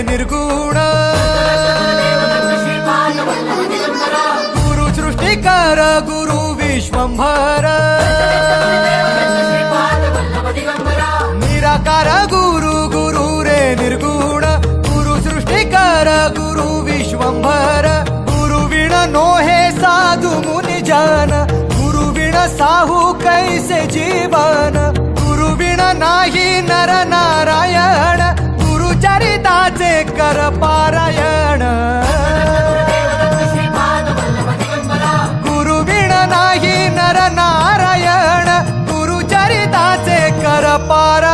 निर्गुण गुरु सृष्टिकर गुरु विश्वंभर निराकार गुरु गुरु रे निर्गुण गुरु सृष्टिकर गुरु विश्वंभर गुरु विण नोहे साधु मुनि जन गुरु विण साहू कैसे जीवन गुरु विण नाही नर नारायण गुरु चरिताचे कर पारायण गुरु विण नाही नर नारायण गुरु चरिताचे कर पारायण